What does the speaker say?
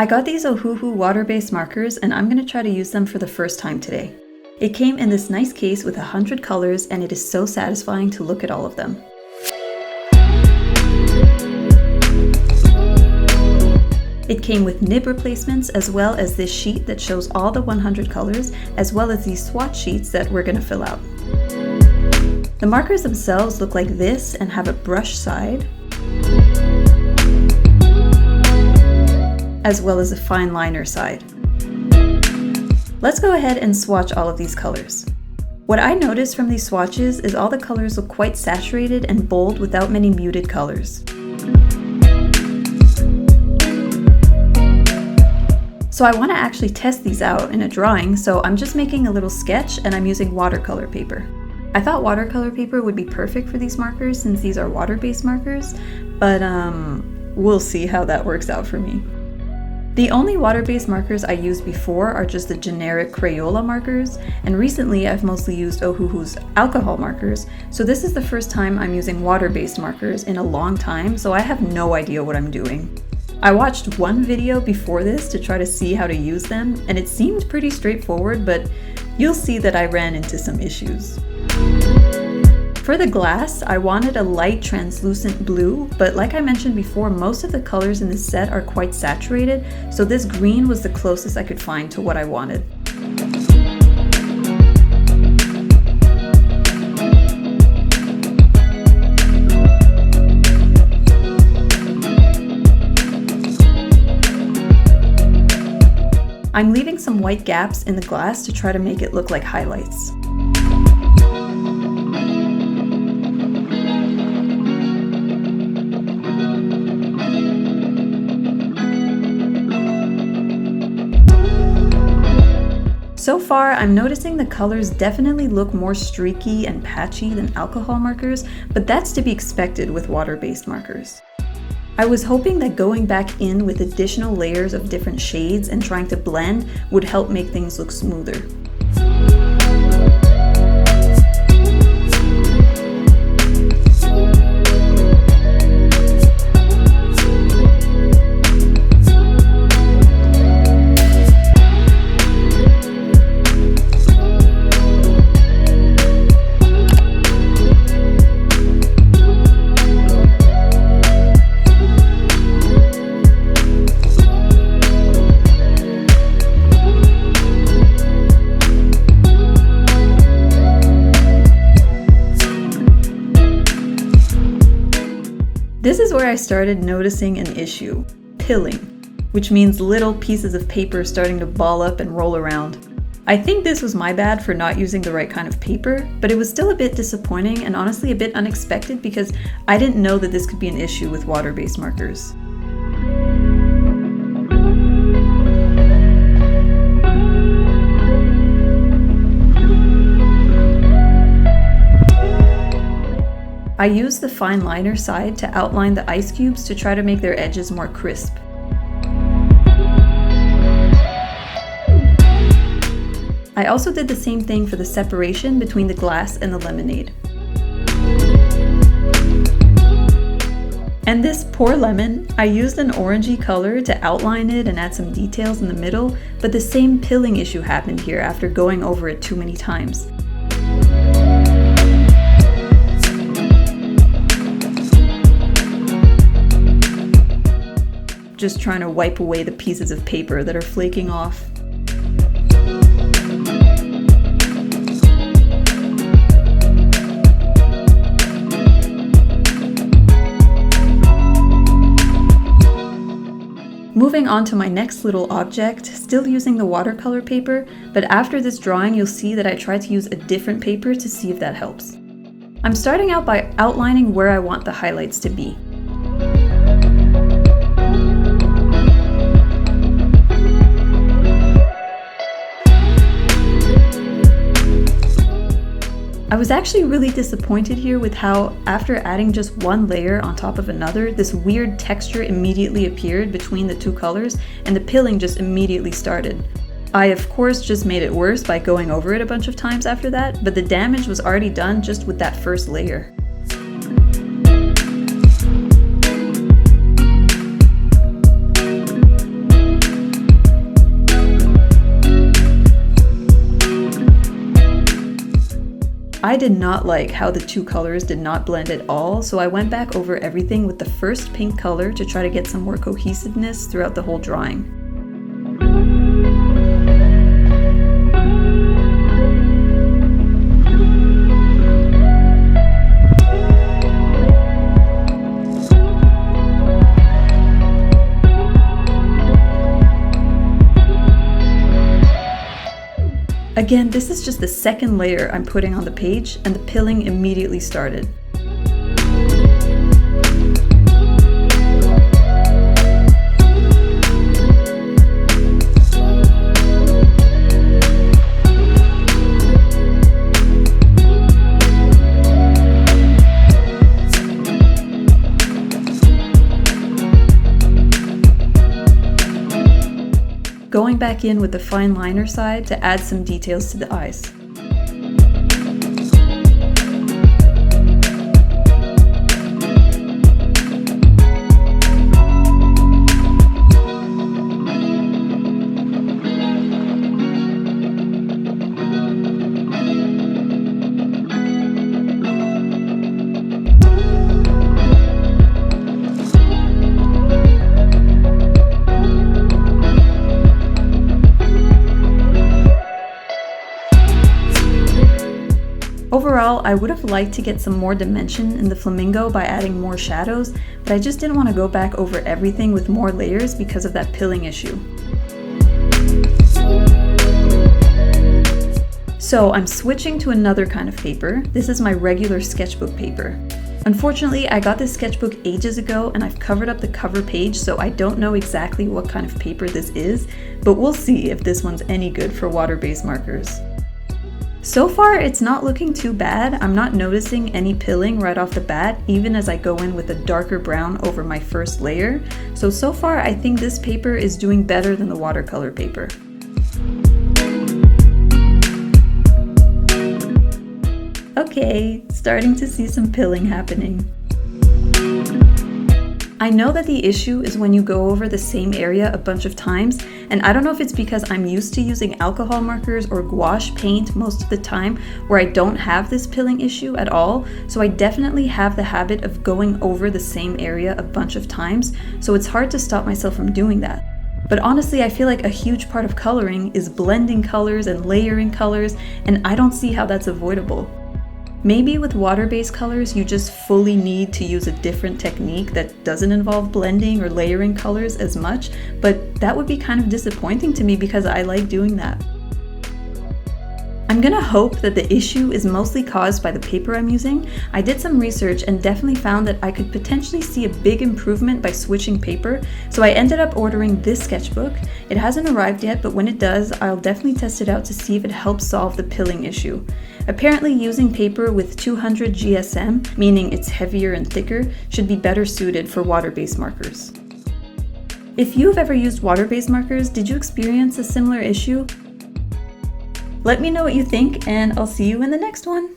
I got these Ohuhu water-based markers and I'm going to try to use them for the first time today. It came in this nice case with 100 colors and it is so satisfying to look at all of them. It came with nib replacements as well as this sheet that shows all the 100 colors, as well as these swatch sheets that we're going to fill out. The markers themselves look like this and have a brush side, as well as a fine liner side. Let's go ahead and swatch all of these colors. What I noticed from these swatches is all the colors look quite saturated and bold without many muted colors. So I want to actually test these out in a drawing, so I'm just making a little sketch and I'm using watercolor paper. I thought watercolor paper would be perfect for these markers since these are water-based markers, but we'll see how that works out for me. The only water-based markers I used before are just the generic Crayola markers, and recently I've mostly used Ohuhu's alcohol markers, so this is the first time I'm using water-based markers in a long time, so I have no idea what I'm doing. I watched one video before this to try to see how to use them, and it seemed pretty straightforward, but you'll see that I ran into some issues. For the glass, I wanted a light translucent blue, but like I mentioned before, most of the colors in this set are quite saturated, so this green was the closest I could find to what I wanted. I'm leaving some white gaps in the glass to try to make it look like highlights. So far, I'm noticing the colors definitely look more streaky and patchy than alcohol markers, but that's to be expected with water-based markers. I was hoping that going back in with additional layers of different shades and trying to blend would help make things look smoother. This is where I started noticing an issue: pilling, which means little pieces of paper starting to ball up and roll around. I think this was my bad for not using the right kind of paper, but it was still a bit disappointing and honestly a bit unexpected because I didn't know that this could be an issue with water-based markers. I used the fine liner side to outline the ice cubes to try to make their edges more crisp. I also did the same thing for the separation between the glass and the lemonade. And this poor lemon, I used an orangey color to outline it and add some details in the middle, but the same pilling issue happened here after going over it too many times. Just trying to wipe away the pieces of paper that are flaking off. Moving on to my next little object, still using the watercolor paper, but after this drawing you'll see that I tried to use a different paper to see if that helps. I'm starting out by outlining where I want the highlights to be. I was actually really disappointed here with how, after adding just one layer on top of another, this weird texture immediately appeared between the two colors and the pilling just immediately started. I of course just made it worse by going over it a bunch of times after that, but the damage was already done just with that first layer. I did not like how the two colors did not blend at all, so I went back over everything with the first pink color to try to get some more cohesiveness throughout the whole drawing. Again, this is just the second layer I'm putting on the page, and the pilling immediately started. Going back in with the fine liner side to add some details to the eyes. Overall, I would have liked to get some more dimension in the flamingo by adding more shadows, but I just didn't want to go back over everything with more layers because of that pilling issue. So I'm switching to another kind of paper. This is my regular sketchbook paper. Unfortunately, I got this sketchbook ages ago and I've covered up the cover page, so I don't know exactly what kind of paper this is, but we'll see if this one's any good for water-based markers. So far, it's not looking too bad. I'm not noticing any pilling right off the bat, even as I go in with a darker brown over my first layer. So far, I think this paper is doing better than the watercolor paper. Okay, starting to see some pilling happening. I know that the issue is when you go over the same area a bunch of times, and I don't know if it's because I'm used to using alcohol markers or gouache paint most of the time where I don't have this pilling issue at all, so I definitely have the habit of going over the same area a bunch of times, so it's hard to stop myself from doing that. But honestly, I feel like a huge part of coloring is blending colors and layering colors, and I don't see how that's avoidable. Maybe with water-based colors, you just fully need to use a different technique that doesn't involve blending or layering colors as much, but that would be kind of disappointing to me because I like doing that. I'm gonna hope that the issue is mostly caused by the paper I'm using. I did some research and definitely found that I could potentially see a big improvement by switching paper, so I ended up ordering this sketchbook. It hasn't arrived yet, but when it does, I'll definitely test it out to see if it helps solve the pilling issue. Apparently using paper with 200 GSM, meaning it's heavier and thicker, should be better suited for water-based markers. If you've ever used water-based markers, did you experience a similar issue? Let me know what you think, and I'll see you in the next one.